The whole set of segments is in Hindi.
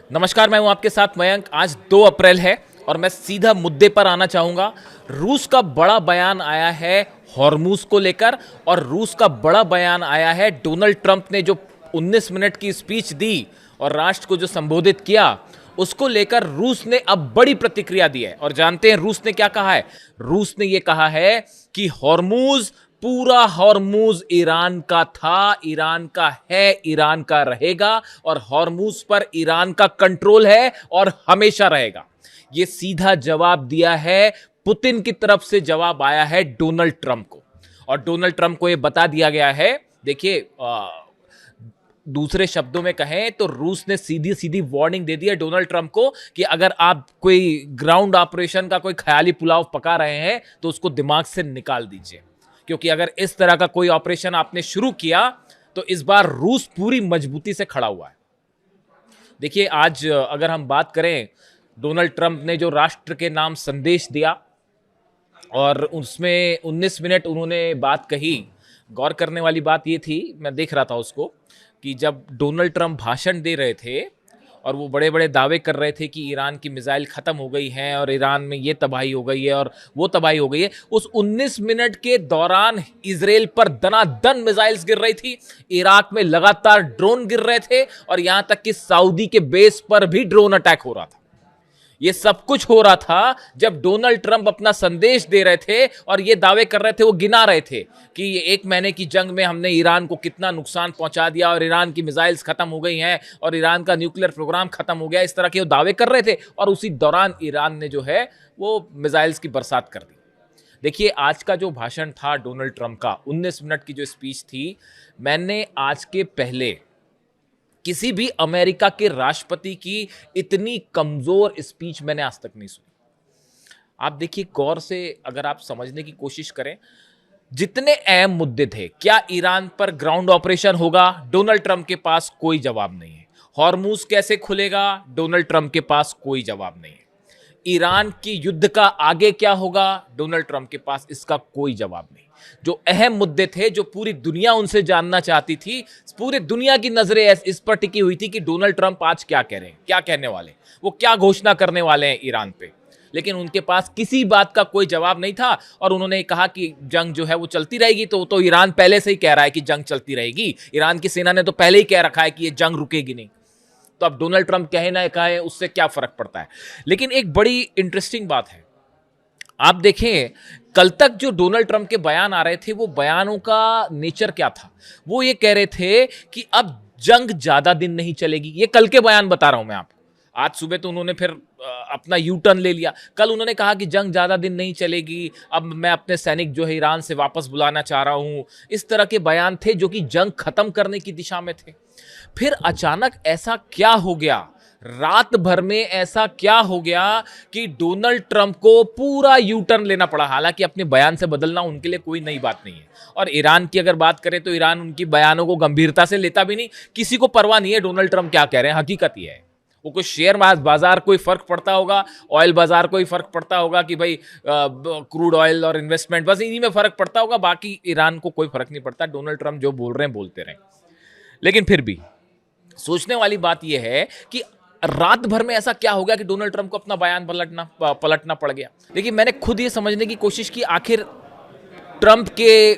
नमस्कार, मैं हूं आपके साथ मयंक। आज 2 अप्रैल है और मैं सीधा मुद्दे पर आना चाहूंगा। रूस का बड़ा बयान आया है हॉर्मूज को लेकर, और रूस का बड़ा बयान आया है डोनाल्ड ट्रंप ने जो 19 मिनट की स्पीच दी और राष्ट्र को जो संबोधित किया, उसको लेकर रूस ने अब बड़ी प्रतिक्रिया दी है। और जानते हैं रूस ने क्या कहा है? रूस ने यह कहा है कि हॉर्मूज, पूरा हॉर्मूज ईरान का था, ईरान का है, ईरान का रहेगा, और हॉर्मूज पर ईरान का कंट्रोल है और हमेशा रहेगा। यह सीधा जवाब दिया है, पुतिन की तरफ से जवाब आया है डोनाल्ड ट्रंप को। और डोनाल्ड ट्रंप को यह बता दिया गया है, देखिए दूसरे शब्दों में कहें तो रूस ने सीधी सीधी वार्निंग दे दी है डोनाल्ड ट्रंप को कि अगर आप कोई ग्राउंड ऑपरेशन का कोई ख्याली पुलाव पका रहे हैं तो उसको दिमाग से निकाल दीजिए, क्योंकि अगर इस तरह का कोई ऑपरेशन आपने शुरू किया तो इस बार रूस पूरी मजबूती से खड़ा हुआ है। देखिए आज अगर हम बात करें, डोनाल्ड ट्रंप ने जो राष्ट्र के नाम संदेश दिया और उसमें 19 मिनट उन्होंने बात कही, गौर करने वाली बात ये थी, मैं देख रहा था उसको, कि जब डोनाल्ड ट्रंप भाषण दे रहे थे और वो बड़े बड़े दावे कर रहे थे कि ईरान की मिसाइल ख़त्म हो गई है और ईरान में ये तबाही हो गई है और वो तबाही हो गई है, उस 19 मिनट के दौरान इजराइल पर दनादन मिसाइल्स गिर रही थी, इराक में लगातार ड्रोन गिर रहे थे और यहां तक कि सऊदी के बेस पर भी ड्रोन अटैक हो रहा था। ये सब कुछ हो रहा था जब डोनाल्ड ट्रंप अपना संदेश दे रहे थे और ये दावे कर रहे थे, वो गिना रहे थे कि ये 1 महीने की जंग में हमने ईरान को कितना नुकसान पहुंचा दिया और ईरान की मिसाइल्स खत्म हो गई हैं और ईरान का न्यूक्लियर प्रोग्राम खत्म हो गया। इस तरह के वो दावे कर रहे थे और उसी दौरान ईरान ने जो है वो मिसाइल्स की बरसात कर दी। देखिए आज का जो भाषण था डोनाल्ड ट्रंप का, 19 मिनट की जो स्पीच थी, मैंने आज के पहले किसी भी अमेरिका के राष्ट्रपति की इतनी कमजोर स्पीच मैंने आज तक नहीं सुनी। आप देखिए गौर से, अगर आप समझने की कोशिश करें, जितने अहम मुद्दे थे, क्या ईरान पर ग्राउंड ऑपरेशन होगा, डोनाल्ड ट्रंप के पास कोई जवाब नहीं है। हॉर्मूज कैसे खुलेगा, डोनाल्ड ट्रंप के पास कोई जवाब नहीं है। ईरान की युद्ध का आगे क्या होगा, डोनाल्ड ट्रंप के पास इसका कोई जवाब नहीं। जो अहम मुद्दे थे, जो पूरी दुनिया उनसे जानना चाहती थी, पूरी दुनिया की नजरें इस पर टिकी हुई थी कि डोनाल्ड ट्रंप आज क्या कह रहे हैं, क्या कहने वाले, वो क्या घोषणा करने वाले हैं ईरान पे, लेकिन उनके पास किसी बात का कोई जवाब नहीं था। और उन्होंने कहा कि जंग जो है वो चलती रहेगी, तो ईरान पहले से ही कह रहा है कि जंग चलती रहेगी। ईरान की सेना ने तो पहले ही कह रखा है कि ये जंग रुकेगी नहीं। तो अब डोनाल्ड ट्रंप कहे ना कहे, उससे क्या फर्क पड़ता है। लेकिन एक बड़ी इंटरेस्टिंग बात है, आप देखें कल तक जो डोनाल्ड ट्रंप के बयान आ रहे थे, वो बयानों का नेचर क्या था? वो ये कह रहे थे कि अब जंग ज्यादा दिन नहीं चलेगी। ये कल के बयान बता रहा हूं मैं आपको। आज सुबह तो उन्होंने फिर अपना यू टर्न ले लिया। कल उन्होंने कहा कि जंग ज्यादा दिन नहीं चलेगी, अब मैं अपने सैनिक जो है ईरान से वापस बुलाना चाह रहा हूं। इस तरह के बयान थे जो कि जंग खत्म करने की दिशा में थे। फिर अचानक ऐसा क्या हो गया, रात भर में ऐसा क्या हो गया कि डोनाल्ड ट्रंप को पूरा यू टर्न लेना पड़ा। हालांकि अपने बयान से बदलना उनके लिए कोई नई बात नहीं है। और ईरान की अगर बात करें तो ईरान उनकी बयानों को गंभीरता से लेता भी नहीं, किसी को परवाह नहीं है डोनाल्ड ट्रंप क्या कह रहे हैं। हकीकत यह है, वो कुछ शेयर बाजार को ही फर्क पड़ता होगा, ऑयल बाजार को ही फर्क पड़ता होगा कि भाई क्रूड ऑयल और इन्वेस्टमेंट, बस इन्हीं में फर्क पड़ता होगा। बाकी ईरान को कोई फर्क नहीं पड़ता। डोनाल्ड ट्रंप जो बोल रहे हैं बोलते रहें। लेकिन फिर भी सोचने वाली बात यह है कि रात भर में ऐसा क्या हो गया कि डोनाल्ड ट्रंप को अपना बयान पलटना पड़ गया। देखिए मैंने खुद ये समझने की कोशिश की, आखिर ट्रंप के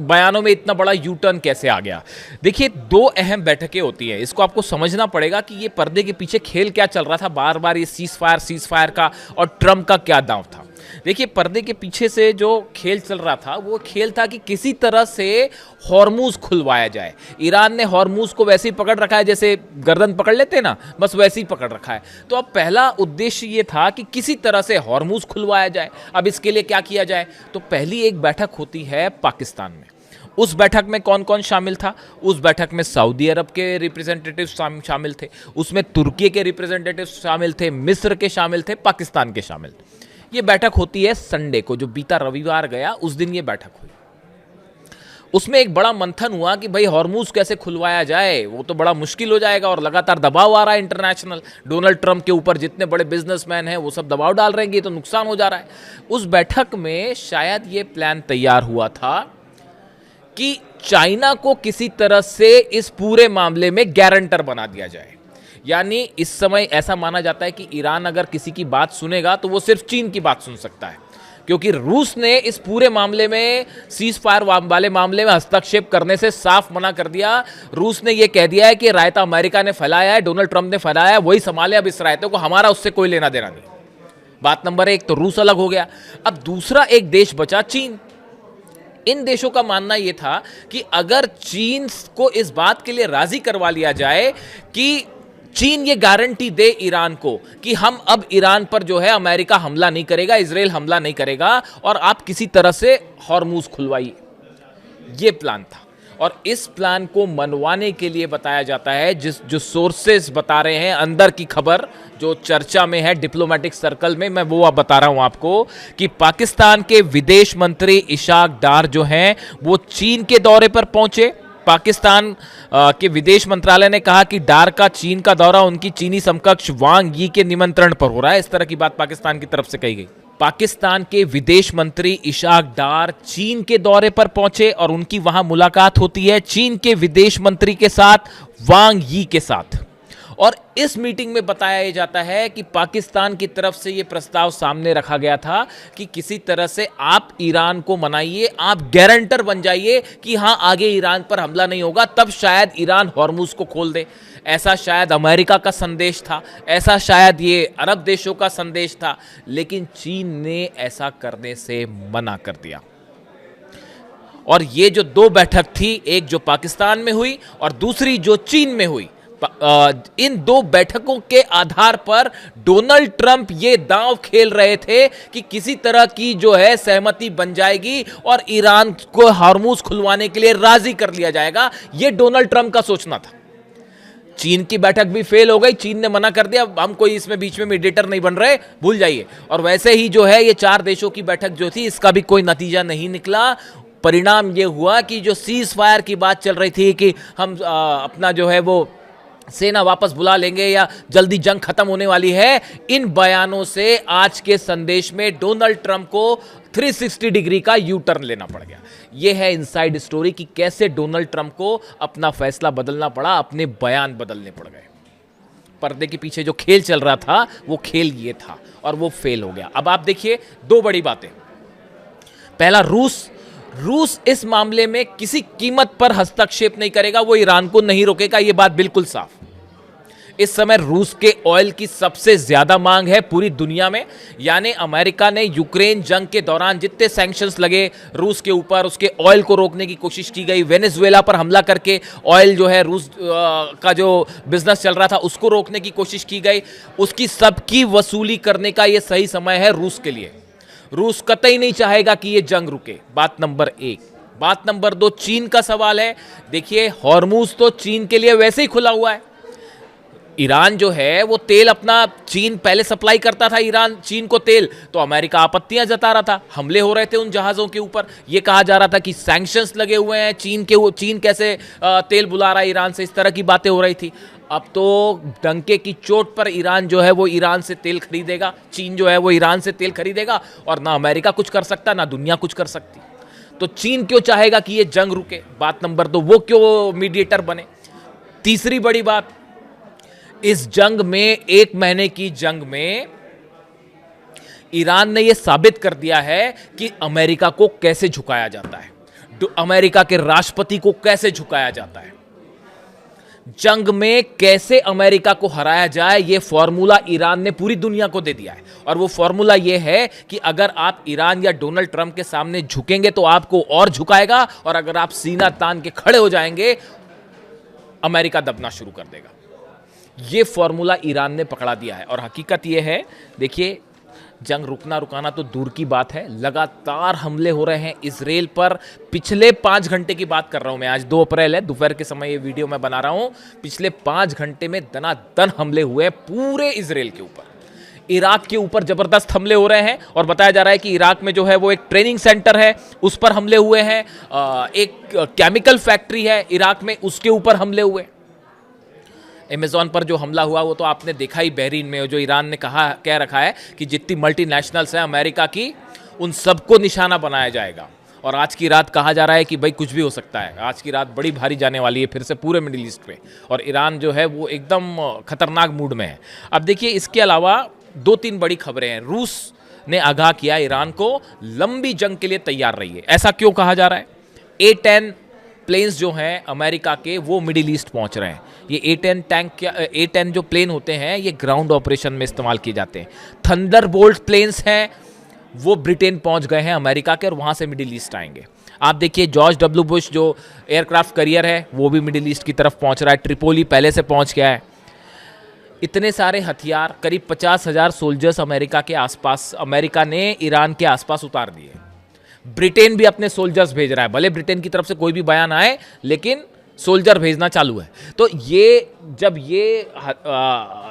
बयानों में इतना बड़ा यू टर्न कैसे आ गया। देखिए 2 अहम बैठकें होती हैं, इसको आपको समझना पड़ेगा कि ये पर्दे के पीछे खेल क्या चल रहा था, बार बार ये सीज फायर का और ट्रंप का क्या दांव था। देखिए पर्दे के पीछे से जो खेल चल रहा था, वो खेल था कि किसी तरह से हॉर्मूज खुलवाया जाए। ईरान ने हॉर्मूज को वैसे ही पकड़ रखा है जैसे गर्दन पकड़ लेते हैं ना, बस वैसे ही पकड़ रखा है। तो अब पहला उद्देश्य ये था कि किसी तरह से हॉर्मूज खुलवाया जाए। अब इसके लिए क्या किया जाए, तो पहली एक बैठक होती है पाकिस्तान में। उस बैठक में कौन कौन शामिल था? उस बैठक में सऊदी अरब के रिप्रेजेंटेटिव शामिल थे, उसमें तुर्की के रिप्रेजेंटेटिव शामिल थे, मिस्र के शामिल थे, पाकिस्तान के शामिल थे। ये बैठक होती है संडे को, जो बीता रविवार गया उस दिन ये बैठक हुई। उसमें एक बड़ा मंथन हुआ कि भाई हॉर्मूज कैसे खुलवाया जाए, वो तो बड़ा मुश्किल हो जाएगा और लगातार दबाव आ रहा है इंटरनेशनल। डोनाल्ड ट्रंप के ऊपर जितने बड़े बिजनेसमैन हैं वो सब दबाव डाल रहे हैं कि ये तो नुकसान हो जा रहा है। उस बैठक में शायद ये प्लान तैयार हुआ था कि चाइना को किसी तरह से इस पूरे मामले में गारंटर बना दिया जाए। यानी इस समय ऐसा माना जाता है कि ईरान अगर किसी की बात सुनेगा तो वो सिर्फ चीन की बात सुन सकता है, क्योंकि रूस ने इस पूरे मामले में, सीज फायर वाले मामले में हस्तक्षेप करने से साफ मना कर दिया। रूस ने यह कह दिया है कि रायता अमेरिका ने फैलाया है, डोनाल्ड ट्रंप ने फैलाया है, वही संभाले अब इस रायते को, हमारा उससे कोई लेना देना नहीं। बात नंबर एक, तो रूस अलग हो गया। अब दूसरा एक देश बचा, चीन। इन देशों का मानना यह था कि अगर चीन को इस बात के लिए राजी करवा लिया जाए कि चीन ये गारंटी दे ईरान को कि हम अब ईरान पर जो है अमेरिका हमला नहीं करेगा, इजराइल हमला नहीं करेगा और आप किसी तरह से हॉर्मूज खुलवाइए, ये प्लान था। और इस प्लान को मनवाने के लिए बताया जाता है, जो सोर्सेस बता रहे हैं, अंदर की खबर जो चर्चा में है डिप्लोमेटिक सर्कल में, मैं वो अब बता रहा हूं आपको, कि पाकिस्तान के विदेश मंत्री इशाक डार जो हैं वो चीन के दौरे पर पहुंचे। पाकिस्तान के विदेश मंत्रालय ने कहा कि डार का चीन का दौरा उनकी चीनी समकक्ष वांग यी के निमंत्रण पर हो रहा है। इस तरह की बात पाकिस्तान की तरफ से कही गई। पाकिस्तान के विदेश मंत्री इशाक डार चीन के दौरे पर पहुंचे और उनकी वहां मुलाकात होती है चीन के विदेश मंत्री के साथ, वांग यी के साथ। और इस मीटिंग में बताया जाता है कि पाकिस्तान की तरफ से यह प्रस्ताव सामने रखा गया था कि किसी तरह से आप ईरान को मनाइए, आप गारंटर बन जाइए कि हां आगे ईरान पर हमला नहीं होगा, तब शायद ईरान हॉर्मुज को खोल दे। ऐसा शायद अमेरिका का संदेश था, ऐसा शायद ये अरब देशों का संदेश था, लेकिन चीन ने ऐसा करने से मना कर दिया। और ये जो दो बैठक थी, एक जो पाकिस्तान में हुई और दूसरी जो चीन में हुई, इन दो बैठकों के आधार पर डोनाल्ड ट्रंप ये दांव खेल रहे थे कि किसी तरह की जो है सहमति बन जाएगी और ईरान को हॉर्मुज खुलवाने के लिए राजी कर लिया जाएगा। ये डोनाल्ड ट्रंप का सोचना था। चीन की बैठक भी फेल हो गई, चीन ने मना कर दिया, हम कोई इसमें बीच में मीडिएटर नहीं बन रहे, भूल जाइए। और वैसे ही जो है ये चार देशों की बैठक जो थी, इसका भी कोई नतीजा नहीं निकला। परिणाम ये हुआ कि जो सीज फायर की बात चल रही थी कि हम अपना जो है वो सेना वापस बुला लेंगे या जल्दी जंग खत्म होने वाली है, इन बयानों से आज के संदेश में डोनाल्ड ट्रंप को 360 डिग्री का यू टर्न लेना पड़ गया। यह है इनसाइड स्टोरी कि कैसे डोनाल्ड ट्रंप को अपना फैसला बदलना पड़ा, अपने बयान बदलने पड़ गए। पर्दे के पीछे जो खेल चल रहा था वो खेल ये था और वो फेल हो गया। अब आप देखिए दो बड़ी बातें। पहला, रूस इस मामले में किसी कीमत पर हस्तक्षेप नहीं करेगा, वो ईरान को नहीं रोकेगा, यह बात बिल्कुल साफ। इस समय रूस के ऑयल की सबसे ज्यादा मांग है पूरी दुनिया में। यानी अमेरिका ने यूक्रेन जंग के दौरान जितने सैंक्शंस लगे रूस के ऊपर, उसके ऑयल को रोकने की कोशिश की गई। वेनेजुएला पर हमला करके ऑयल जो है रूस का जो बिजनेस चल रहा था उसको रोकने की कोशिश की गई। उसकी सबकी वसूली करने का यह सही समय है रूस के लिए। रूस कतई नहीं चाहेगा कि यह जंग रुके, बात नंबर एक। बात नंबर दो, चीन का सवाल है। देखिए, हॉर्मुज तो चीन के लिए वैसे ही खुला हुआ है। ईरान जो है वो तेल अपना, चीन पहले सप्लाई करता था ईरान चीन को तेल, तो अमेरिका आपत्तियां जता रहा था, हमले हो रहे थे उन जहाजों के ऊपर। ये कहा जा रहा था कि सैंक्शंस लगे हुए हैं चीन कैसे तेल बुला रहा है ईरान से, इस तरह की बातें हो रही थी। अब तो डंके की चोट पर ईरान जो है वो ईरान से तेल खरीदेगा, चीन जो है वो ईरान से तेल खरीदेगा, और ना अमेरिका कुछ कर सकता ना दुनिया कुछ कर सकती। तो चीन क्यों चाहेगा कि ये जंग रुके? बात नंबर दो, वो क्यों मीडिएटर बने? तीसरी बड़ी बात, इस जंग में, एक महीने की जंग में ईरान ने यह साबित कर दिया है कि अमेरिका को कैसे झुकाया जाता है, अमेरिका के राष्ट्रपति को कैसे झुकाया जाता है। जंग में कैसे अमेरिका को हराया जाए, यह फॉर्मूला ईरान ने पूरी दुनिया को दे दिया है। और वो फॉर्मूला यह है कि अगर आप ईरान या डोनाल्ड ट्रंप के सामने झुकेंगे तो आपको और झुकाएगा, और अगर आप सीना तान के खड़े हो जाएंगे अमेरिका दबना शुरू कर देगा। ये फॉर्मूला ईरान ने पकड़ा दिया है। और हकीकत ये है, देखिए, जंग रुकना रुकाना तो दूर की बात है, लगातार हमले हो रहे हैं इजराइल पर। पिछले 5 घंटे की बात कर रहा हूं मैं, आज 2 अप्रैल है, दोपहर के समय ये वीडियो मैं बना रहा हूं। पिछले 5 घंटे में दनादन हमले हुए हैं पूरे इजराइल के ऊपर। इराक के ऊपर जबरदस्त हमले हो रहे हैं, और बताया जा रहा है कि इराक में जो है वो एक ट्रेनिंग सेंटर है, उस पर हमले हुए हैं। एक केमिकल फैक्ट्री है इराक में, उसके ऊपर हमले हुए। अमेज़न पर जो हमला हुआ वो तो आपने देखा ही, बहरीन में, जो ईरान ने कह रखा है कि जितनी मल्टीनेशनल्स हैं अमेरिका की, उन सबको निशाना बनाया जाएगा। और आज की रात कहा जा रहा है कि भाई कुछ भी हो सकता है, आज की रात बड़ी भारी जाने वाली है फिर से पूरे मिडिल ईस्ट पे, और ईरान जो है वो एकदम खतरनाक मूड में है। अब देखिए इसके अलावा 2-3 बड़ी खबरें हैं। रूस ने आगाह किया ईरान को लंबी जंग के लिए तैयार रहिए। ऐसा क्यों कहा जा रहा है? A-10 प्लेन्स जो हैं अमेरिका के वो मिडिल ईस्ट पहुंच रहे हैं। ये A-10 टैंक A-10 जो प्लेन होते हैं ये ग्राउंड ऑपरेशन में इस्तेमाल किए जाते हैं। थंडरबोल्ट प्लेन्स हैं वो ब्रिटेन पहुंच गए हैं अमेरिका के, और वहां से मिडिल ईस्ट आएंगे। आप देखिए जॉर्ज डब्ल्यू बुश जो एयरक्राफ्ट करियर है वो भी मिडिल ईस्ट की तरफ पहुंच रहा है। ट्रिपोली पहले से पहुंच गया है। इतने सारे हथियार, करीब 50,000 सोल्जर्स अमेरिका के आसपास, अमेरिका ने ईरान के आसपास उतार दिए। ब्रिटेन भी अपने सोल्जर्स भेज रहा है, भले ब्रिटेन की तरफ से कोई भी बयान आए लेकिन सोल्जर भेजना चालू है। तो ये जब ये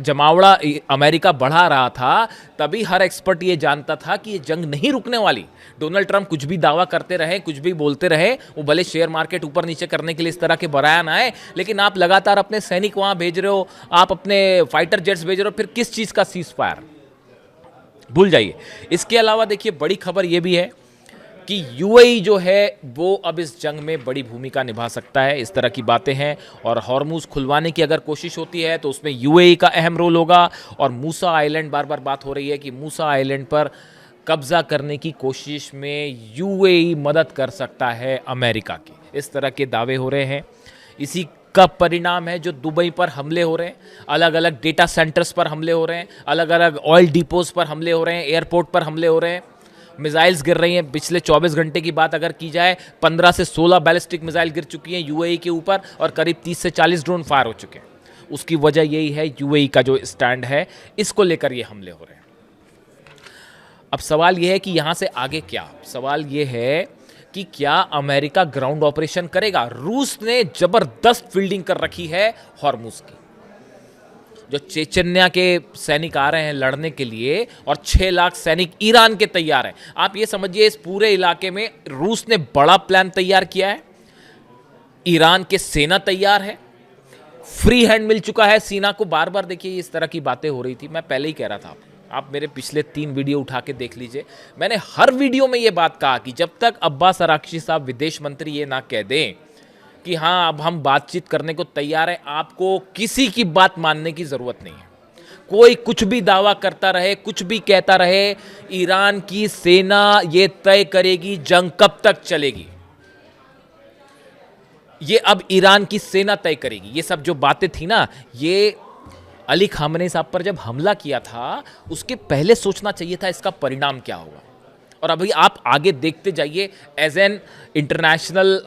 जमावड़ा अमेरिका बढ़ा रहा था तभी हर एक्सपर्ट ये जानता था कि ये जंग नहीं रुकने वाली। डोनाल्ड ट्रंप कुछ भी दावा करते रहे, कुछ भी बोलते रहे, वो भले शेयर मार्केट ऊपर नीचे करने के लिए इस तरह के बयान आए, लेकिन आप लगातार अपने सैनिक वहां भेज रहे हो, आप अपने फाइटर जेट्स भेज रहे हो, फिर किस चीज का सीज फायर? भूल जाइए। इसके अलावा देखिए बड़ी खबर यह भी है कि यूएई जो है वो अब इस जंग में बड़ी भूमिका निभा सकता है, इस तरह की बातें हैं। और हॉर्मुज खुलवाने की अगर कोशिश होती है तो उसमें यूएई का अहम रोल होगा। और मूसा आइलैंड, बार बार बात हो रही है कि मूसा आइलैंड पर कब्जा करने की कोशिश में यूएई मदद कर सकता है अमेरिका की, इस तरह के दावे हो रहे हैं। इसी का परिणाम है जो दुबई पर हमले हो रहे हैं, अलग अलग डेटा सेंटर्स पर हमले हो रहे हैं, अलग अलग ऑयल डिपोज पर हमले हो रहे हैं, एयरपोर्ट पर हमले हो रहे हैं, मिसाइल्स गिर रही हैं। पिछले 24 घंटे की बात अगर की जाए 15 से 16 बैलिस्टिक मिसाइल गिर चुकी हैं यूएई के ऊपर, और करीब 30 से 40 ड्रोन फायर हो चुके हैं। उसकी वजह यही है यूएई का जो स्टैंड है, इसको लेकर ये हमले हो रहे हैं। अब सवाल यह है कि यहां से आगे क्या? सवाल यह है कि क्या अमेरिका ग्राउंड ऑपरेशन करेगा? रूस ने जबरदस्त फील्डिंग कर रखी है हॉर्मुज की। जो चेचन्या के सैनिक आ रहे हैं लड़ने के लिए, और 6 लाख सैनिक ईरान के तैयार हैं। आप ये समझिए इस पूरे इलाके में रूस ने बड़ा प्लान तैयार किया है, ईरान के सेना तैयार है, फ्री हैंड मिल चुका है सीना को। बार बार देखिए इस तरह की बातें हो रही थी, मैं पहले ही कह रहा था, आप मेरे पिछले 3 वीडियो उठा के देख लीजिए। मैंने हर वीडियो में ये बात कहा कि जब तक अब्बास अराक्ची साहब विदेश मंत्री ये ना कह दें कि हाँ अब हम बातचीत करने को तैयार हैं, आपको किसी की बात मानने की जरूरत नहीं है। कोई कुछ भी दावा करता रहे, कुछ भी कहता रहे, ईरान की सेना ये तय करेगी जंग कब तक चलेगी। ये अब ईरान की सेना तय करेगी। ये सब जो बातें थी ना, ये अली खामनेई साहब पर जब हमला किया था उसके पहले सोचना चाहिए था इसका परिणाम क्या होगा। और अभी आप आगे देखते जाइए। एज एन इंटरनेशनल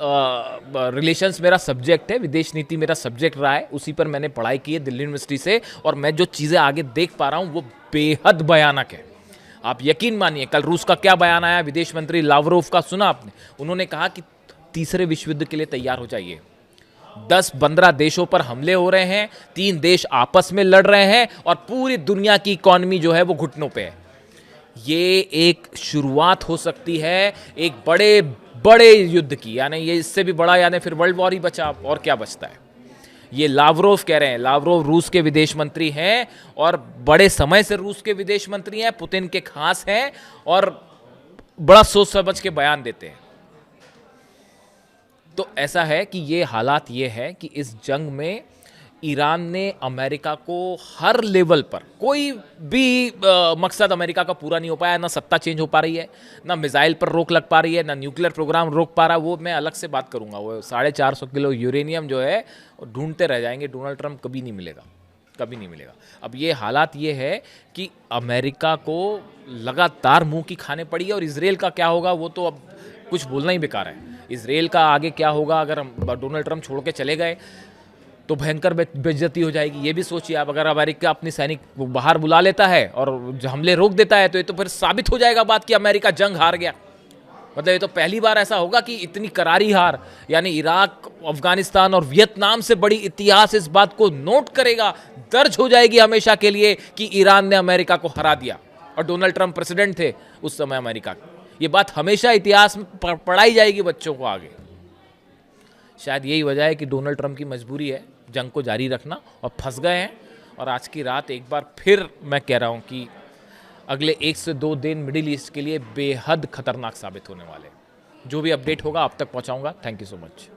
रिलेशंस मेरा सब्जेक्ट है, विदेश नीति मेरा सब्जेक्ट रहा है, उसी पर मैंने पढ़ाई की है दिल्ली यूनिवर्सिटी से, और मैं जो चीज़ें आगे देख पा रहा हूँ वो बेहद भयानक है। आप यकीन मानिए, कल रूस का क्या बयान आया, विदेश मंत्री लावरोव का सुना आपने? उन्होंने कहा कि तीसरे विश्व युद्ध के लिए तैयार हो जाइए। 10-15 देशों पर हमले हो रहे हैं, 3 देश आपस में लड़ रहे हैं, और पूरी दुनिया की इकॉनमी जो है वो घुटनों पे है। ये एक शुरुआत हो सकती है एक बड़े बड़े युद्ध की, यानी ये इससे भी बड़ा, यानी फिर वर्ल्ड वॉर ही बचा, और क्या बचता है। ये लावरोव कह रहे हैं। लावरोव रूस के विदेश मंत्री हैं और बड़े समय से रूस के विदेश मंत्री हैं, पुतिन के खास हैं, और बड़ा सोच समझ के बयान देते हैं। तो ऐसा है कि ये हालात ये है कि इस जंग में ईरान ने अमेरिका को हर लेवल पर, कोई भी मकसद अमेरिका का पूरा नहीं हो पाया। ना सत्ता चेंज हो पा रही है, ना मिसाइल पर रोक लग पा रही है, ना न्यूक्लियर प्रोग्राम रोक पा रहा। वो मैं अलग से बात करूंगा। वो 450 किलो यूरेनियम जो है ढूंढते रह जाएंगे। डोनाल्ड ट्रंप कभी नहीं मिलेगा, कभी नहीं मिलेगा। अब ये हालात ये है कि अमेरिका को लगातार मुंह की खाने पड़ी है। और इसराइल का क्या होगा वो तो अब कुछ बोलना ही बेकार है। इसराइल का आगे क्या होगा, अगर डोनाल्ड ट्रंप छोड़ के चले गए तो भयंकर बेइज्जती हो जाएगी। ये भी सोचिए आप, अगर अमेरिका अपनी सैनिक बाहर बुला लेता है और हमले रोक देता है तो ये तो फिर साबित हो जाएगा बात कि अमेरिका जंग हार गया। मतलब ये तो पहली बार ऐसा होगा कि इतनी करारी हार, यानी इराक, अफगानिस्तान और वियतनाम से बड़ी इतिहास इस बात को नोट करेगा, दर्ज हो जाएगी हमेशा के लिए कि ईरान ने अमेरिका को हरा दिया। और डोनाल्ड ट्रंप प्रेसिडेंट थे उस समय अमेरिका के। ये बात हमेशा इतिहास में पढ़ाई जाएगी बच्चों को आगे। शायद यही वजह है कि डोनाल्ड ट्रंप की मजबूरी है जंग को जारी रखना, और फंस गए हैं। और आज की रात एक बार फिर मैं कह रहा हूं कि अगले 1 से 2 दिन मिडिल ईस्ट के लिए बेहद खतरनाक साबित होने वाले हैं। जो भी अपडेट होगा आप तक पहुंचाऊंगा। Thank you so much.